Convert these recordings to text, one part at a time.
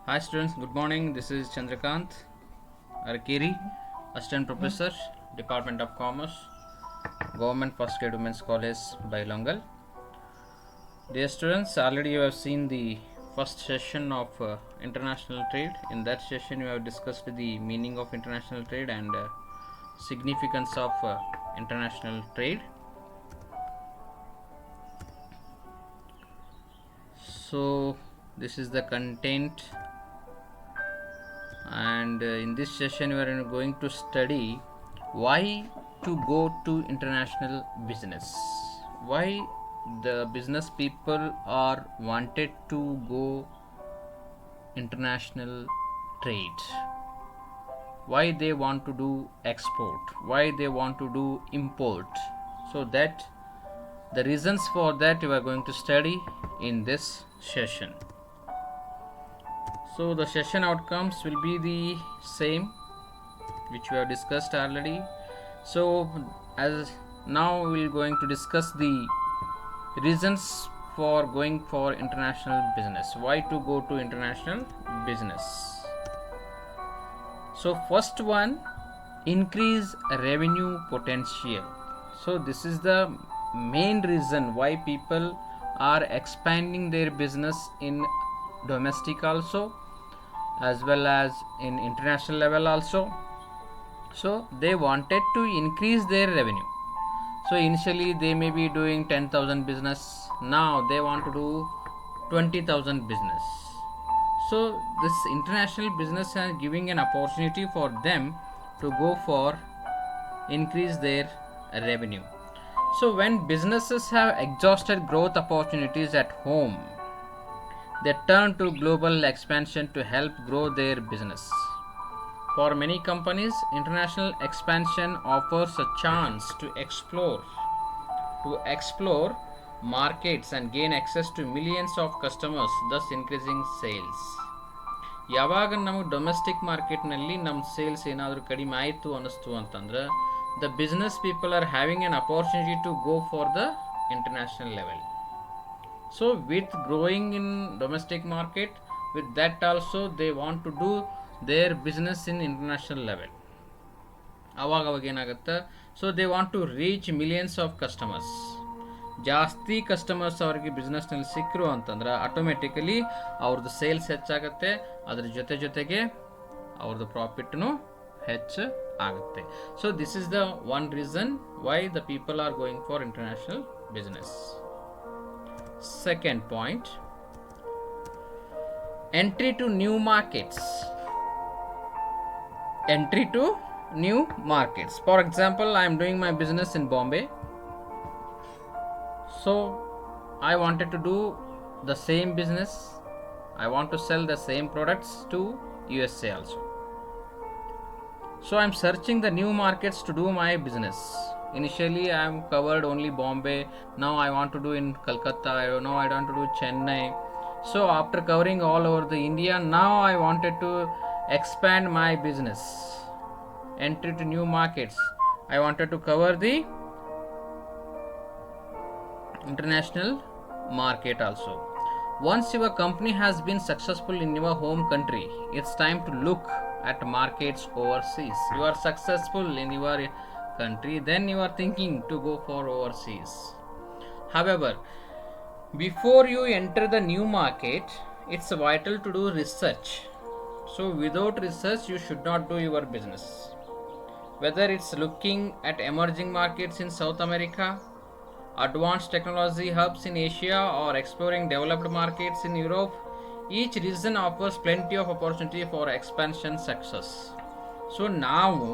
Hi students, good morning. This is Chandrakant Arkeri, Assistant Professor, Department of Commerce, Government First Grade Women's College, Bailongal. Dear students, already you have seen the first session of international trade. In that session, you have discussed the meaning of international trade and significance of international trade. So, this is the content, and in this session we are going to study why to go to international business, why the business people are wanted to go international trade, why they want to do export, why they want to do import. So that the reasons for that we are going to study in this session. So the session outcomes will be the same which we have discussed already. So as now we're going to discuss the reasons for going for international business, why to go to international business. So first one, increase revenue potential. So this is the main reason why people are expanding their business in domestic also as well as in international level also. So they wanted to increase their revenue. So initially they may be doing 10,000 business, now they want to do 20,000 business. So this international business is giving an opportunity for them to go for increase their revenue. So when businesses have exhausted growth opportunities at home, they turn to global expansion to help grow their business. For many companies, international expansion offers a chance to explore markets and gain access to millions of customers, thus increasing sales. ಯಾವಾಗ ನಮಗೆ domestic ಮಾರ್ಕೆಟ್ನಲ್ಲಿ ನಮ್ಮ sales ಏನಾದರೂ ಕಡಿಮೆ ಆಯಿತು ಅನ್ನಿಸ್ತು ಅಂತಂದ್ರೆ the business people are having an opportunity to go for the international level. So with growing in domestic market, with that also they want to do their business in international level. ಅವಾಗ ಏನಾಗುತ್ತೆ, so they want to reach millions of customers. ಜಾಸ್ತಿ customers ಅವರಿಗೆ ಬಿಸ್ನೆಸ್ನಲ್ಲಿ ಸಿಕ್ಕರು ಅಂತಂದ್ರೆ automatically ಅವ್ರದ್ದು sales ಹೆಚ್ಚಾಗುತ್ತೆ, ಅದ್ರ ಜೊತೆಗೆ ಅವ್ರದ್ದು ಪ್ರಾಫಿಟ್ನು ಹೆಚ್ಚು ಆಗುತ್ತೆ. So this is the one reason why the people are going for international business. Second point, entry to new markets. Entry to new markets. For example, I am doing my business in Bombay. So I wanted to do the same business. I want to sell the same products to USA also. So I am searching the new markets to do my business. Initially I am covered only Bombay, now I want to do in Kolkata, now I want to do Chennai. So after covering all over the India, now I wanted to expand my business, entry to new markets. I wanted to cover the international market also. Once your company has been successful in your home country, it's time to look at markets overseas. You are successful in your country, then you are thinking to go for overseas. However, before you enter the new market, it's vital to do research. So without research you should not do your business. Whether it's looking at emerging markets in South America, advanced technology hubs in Asia, or exploring developed markets in Europe, each region offers plenty of opportunity for expansion success. So ನಾವು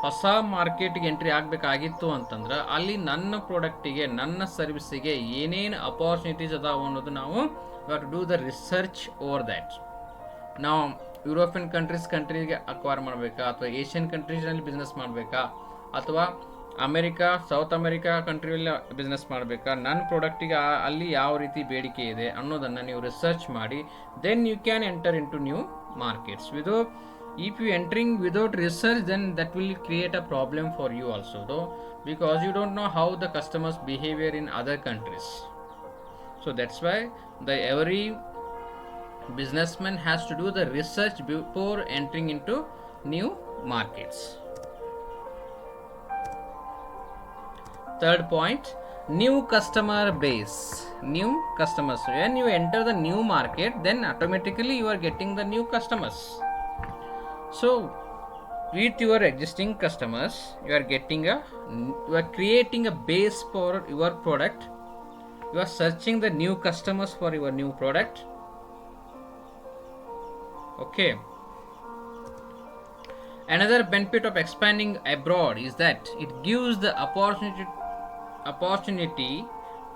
ಹೊಸ ಮಾರ್ಕೆಟ್ಗೆ entry ಆಗಬೇಕಾಗಿತ್ತು ಅಂತಂದ್ರೆ ಅಲ್ಲಿ ನನ್ನ ಪ್ರಾಡಕ್ಟಿಗೆ, ನನ್ನ ಸರ್ವಿಸಿಗೆ ಏನೇನು opportunities ಅದಾವೆ ಅನ್ನೋದು ನಾವು to do the research over that. ನಾವು ಯುರೋಪಿಯನ್ ಕಂಟ್ರಿಗೆ ಅಕ್ವೈರ್ ಮಾಡಬೇಕಾ, ಅಥವಾ ಏಷ್ಯನ್ ಕಂಟ್ರೀಸ್ನಲ್ಲಿ ಬಿಸ್ನೆಸ್ ಮಾಡಬೇಕಾ, ಅಥವಾ ಅಮೆರಿಕಾ, ಸೌತ್ ಅಮೆರಿಕಾ ಕಂಟ್ರಿಯಲ್ಲಿ ಬಿಸ್ನೆಸ್ ಮಾಡಬೇಕಾ, ನನ್ನ ಪ್ರಾಡಕ್ಟಿಗೆ ಅಲ್ಲಿ ಯಾವ ರೀತಿ ಬೇಡಿಕೆ ಇದೆ ಅನ್ನೋದನ್ನು ನೀವು ರಿಸರ್ಚ್ ಮಾಡಿ then you can enter into new markets. If you entering without research, then that will create a problem for you also, though, because you don't know how the customers behavior in other countries. So that's why the every businessman has to do the research before entering into new markets. Third point, new customer base. New customers. When you enter the new market, then automatically you are getting the new customers. So with your existing customers, you are creating a base for your product. You are searching the new customers for your new product. Okay. Another benefit of expanding abroad is that it gives the opportunity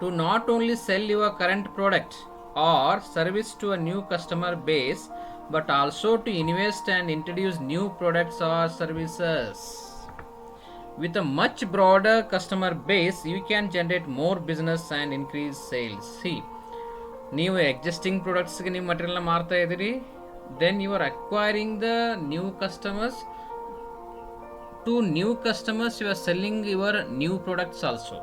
to not only sell your current product or service to a new customer base, but also to invest and introduce new products or services. With a much broader customer base, you can generate more business and increase sales. See, ನೀವು existing ಪ್ರಾಡಕ್ಟ್ಸ್ಗೆ ನೀವು ಮಟೀರಿಯಲ್ನ ಮಾರ್ತಾ ಇದ್ದೀರಿ, then you are acquiring the new customers. To new customers, you are selling your new products also.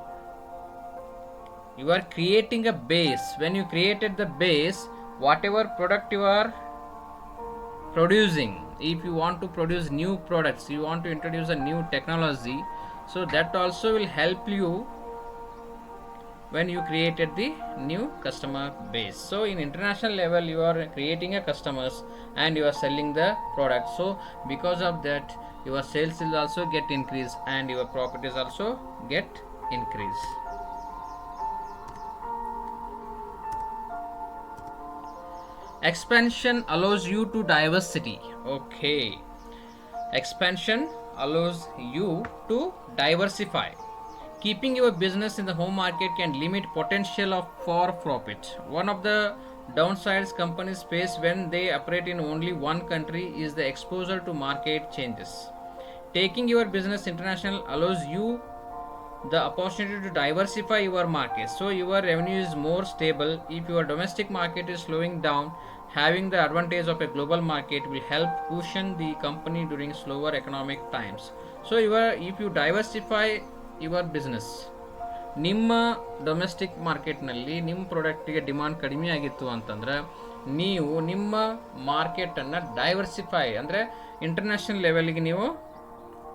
You are creating a base. When you created the base, whatever product you are producing, if you want to produce new products, you want to introduce a new technology, so that also will help you when you created the new customer base. So in international level, you are creating a customers and you are selling the product. So because of that, your sales will also get increase and your properties also get increase. Expansion allows you to diversity. Okay, expansion allows you to diversify. Keeping your business in the home market can limit potential for profit. One of the downsides companies face when they operate in only one country is the exposure to market changes. Taking your business international allows you the opportunity to diversify your market, so your revenue is more stable. If your domestic market is slowing down, having the advantage of a global market will help cushion the company during slower economic times. So if you diversify your business, ನಿಮ್ಮ domestic ಮಾರ್ಕೆಟ್ನಲ್ಲಿ ನಿಮ್ಮ ಪ್ರಾಡಕ್ಟಿಗೆ demand ಕಡಿಮೆ ಆಗಿತ್ತು ಅಂತಂದ್ರೆ ನೀವು ನಿಮ್ಮ ಮಾರ್ಕೆಟನ್ನು diversify ಅಂದರೆ international ಲೆವೆಲ್ಗೆ ನೀವು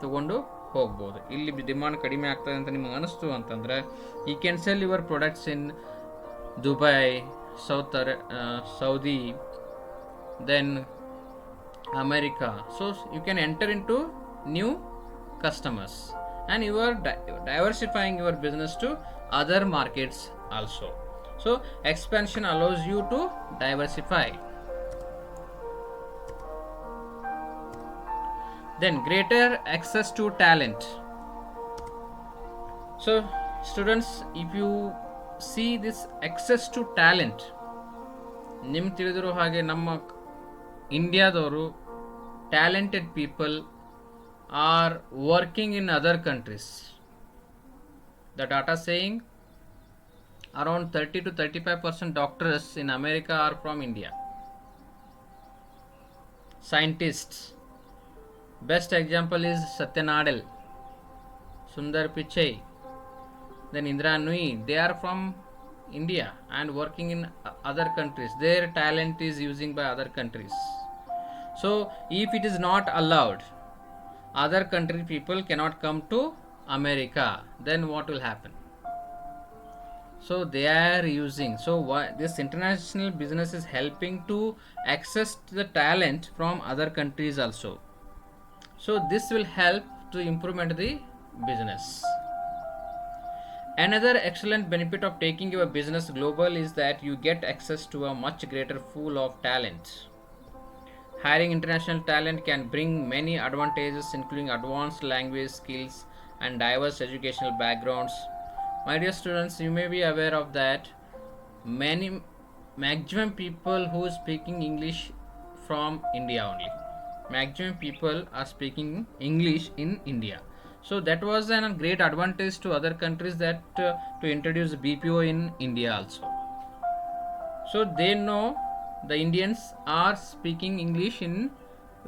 ತಗೊಂಡು ಹೋಗ್ಬೋದು. ಇಲ್ಲಿ ಡಿಮಾಂಡ್ ಕಡಿಮೆ ಆಗ್ತದೆ ಅಂತ ನಿಮಗೆ ಅನಿಸ್ತು ಅಂತಂದರೆ you can sell your products in Dubai, Saudi, then America. So you can enter into new customers and you are diversifying your business to other markets also. So expansion allows you to diversify. Then greater access to talent. So students, if you see this access to talent, ನಿಮ್ಗೆ ತಿಳಿದಿರೋ ಹಾಗೆ ನಮ್ಮ ಇಂಡಿಯಾದವರು talented people are working in other countries. The data saying around 30 to 35% doctors in America are from India. Scientists, best example is Satya Nadella, Sundar Pichai, then Indra Nooyi. They are from India and working in other countries. Their talent is using by other countries. So if it is not allowed, other country people cannot come to America, then what will happen? So they are using, so this international business is helping to access the talent from other countries also. So this will help to improvement the business. Another excellent benefit of taking your business global is that you get access to a much greater pool of talent. Hiring international talent can bring many advantages, including advanced language skills and diverse educational backgrounds. My dear students, you may be aware of that maximum people who are speaking English from India only. Maximum people are speaking English in India. So that was a great advantage to other countries that to introduce BPO in India also. So they know the Indians are speaking English in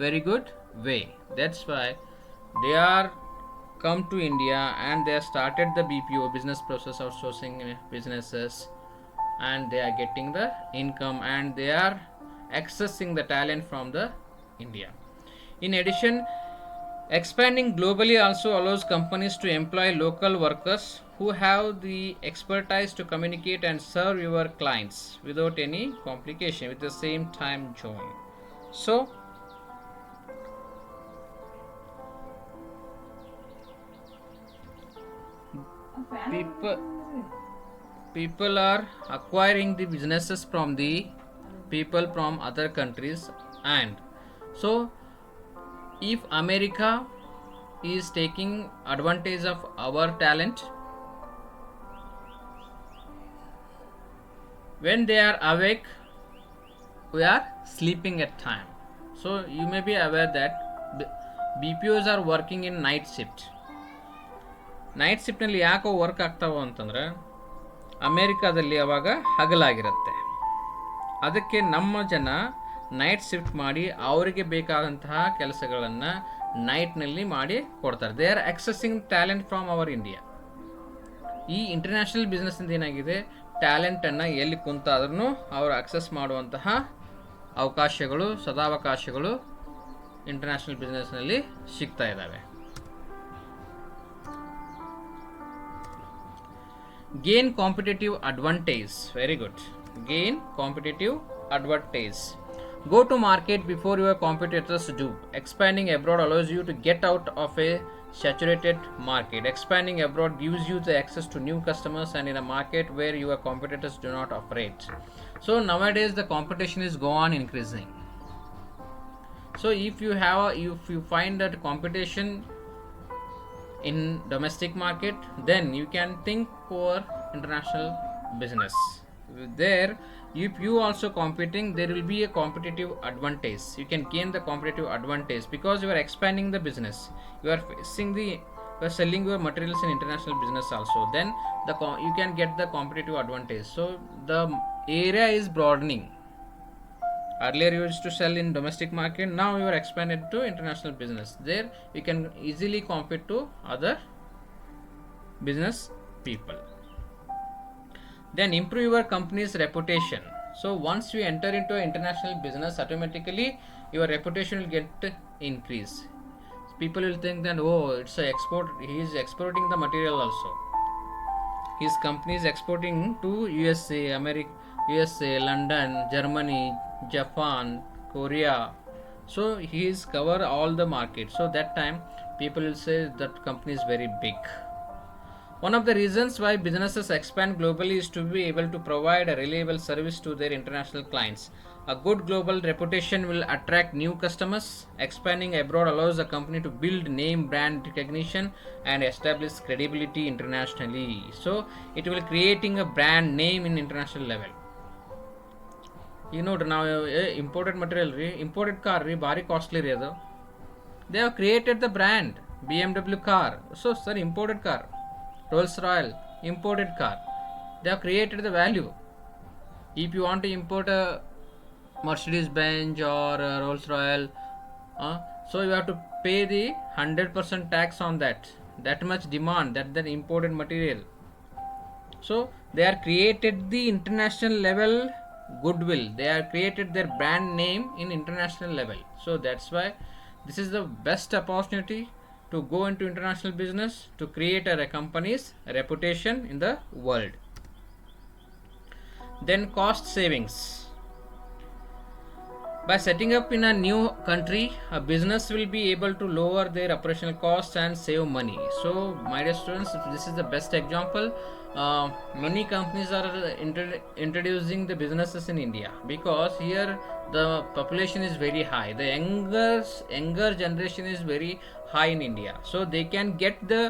very good way. That's why they are come to India and they have started the BPO, business process outsourcing businesses, and they are getting the income and they are accessing the talent from the India. In addition, expanding globally also allows companies to employ local workers who have the expertise to communicate and serve your clients without any complication with the same time zone. So, people people are acquiring the businesses from the people from other countries, and so if America is taking advantage of our talent, when they are awake we are sleeping at time. So you may be aware that BPOs are working in night shift. Night ಶಿಫ್ಟ್ನಲ್ಲಿ ಯಾಕೋ work ಆಗ್ತಾವ ಅಂತಂದ್ರೆ ಅಮೇರಿಕಾದಲ್ಲಿ ಅವಾಗ ಹಗಲಾಗಿರುತ್ತೆ, ಅದಕ್ಕೆ ನಮ್ಮ ಜನ night shift ಮಾಡಿ ಅವರಿಗೆ ಬೇಕಾದಂತಹ ಕೆಲಸಗಳನ್ನು ನೈಟ್ನಲ್ಲಿ ಮಾಡಿ ಕೊಡ್ತಾರೆ. They are accessing talent from our India. ಈ ಇಂಟರ್ನ್ಯಾಷನಲ್ ಬಿಸ್ನೆಸ್ಸಿಂದ ಏನಾಗಿದೆ, ಟ್ಯಾಲೆಂಟನ್ನು ಎಲ್ಲಿ ಕುಂತಾದ್ರೂ ಅವರು ಆಕ್ಸೆಸ್ ಮಾಡುವಂತಹ ಅವಕಾಶಗಳು, ಸದಾವಕಾಶಗಳು ಇಂಟರ್ನ್ಯಾಷನಲ್ ಬಿಸ್ನೆಸ್ನಲ್ಲಿ ಸಿಗ್ತಾ ಇದ್ದಾವೆ. Gain competitive advantage. Very good. Gain competitive advantage. Go to market before your competitors do. Expanding abroad allows you to get out of a saturated market. Expanding abroad gives you the access to new customers and in a market where your competitors do not operate. So nowadays the competition is go on increasing. So if you find that competition in domestic market, then you can think for international business. There, if you also competing, there will be a competitive advantage. You can gain the competitive advantage because you are expanding the business. You are selling your materials in international business also. Then you can get the competitive advantage. So the area is broadening. Earlier you used to sell in domestic market, now you are expanded to international business. There you can easily compete to other business people. Then improve your company's reputation. So once you enter into an international business, automatically your reputation will get increase. People will think that, oh, it's a export, he is exporting the material also. His company is exporting to USA, America, USA, London, Germany, Japan, Korea. So he is cover all the market. So that time people will say that company is very big. One of the reasons why businesses expand globally is to be able to provide a reliable service to their international clients. A good global reputation will attract new customers. Expanding abroad allows a company to build name brand recognition and establish credibility internationally. So it will creating a brand name in international level. ಈಗ ನೋಡ್ರಿ, ನಾವು imported material ರೀ, imported car ರೀ, ಭಾರಿ costly ರೀ ಅದು. They have created the brand BMW car. So sir imported car, Rolls Royce imported car. They have created the value. If you want to import a Mercedes Benz or a Rolls Royce, so you have to pay the 100% tax on that. That much demand, that imported material. So they are created the international level goodwill. They are created their brand name in international level. So that's why this is the best opportunity to go into international business, to create a company's reputation in the world. Then cost savings. By setting up in a new country, a business will be able to lower their operational costs and save money. So my dear students, this is the best example. Many companies are introducing the businesses in India because here the population is very high. The younger generation is very high in India, so they can get the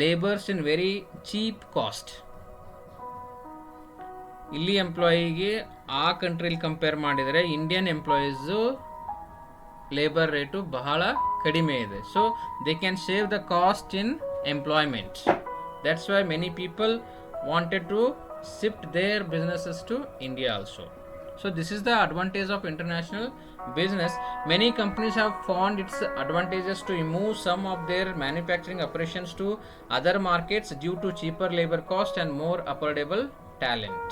labors in very cheap cost. ಇಲ್ಲಿ ಎಂಪ್ಲಾಯಿಗೆ ಆ ಕಂಟ್ರಿಲಿ compare ಮಾಡಿದರೆ Indian employees labour rate ಬಹಳ ಕಡಿಮೆ ಇದೆ. So they can save the cost in employment. That's why many people wanted to shift their businesses to India also. So this is the advantage of international business. Many companies have found its advantages to move some of their manufacturing operations to other markets due to cheaper labor cost and more affordable talent.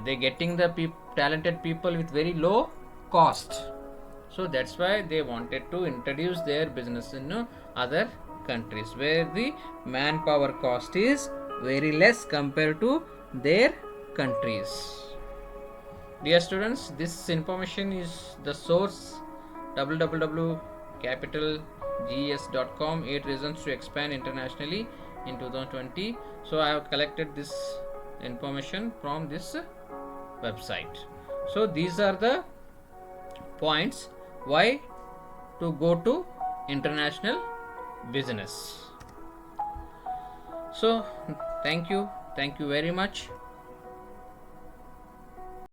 They getting the talented people with very low cost. So that's why they wanted to introduce their business in other countries where the manpower cost is very less compared to their countries. Dear students, this information is the source www.capitalgs.com 8 reasons to expand internationally in 2020. So I have collected this information from this website. So these are the points why to go to international business. So thank you very much.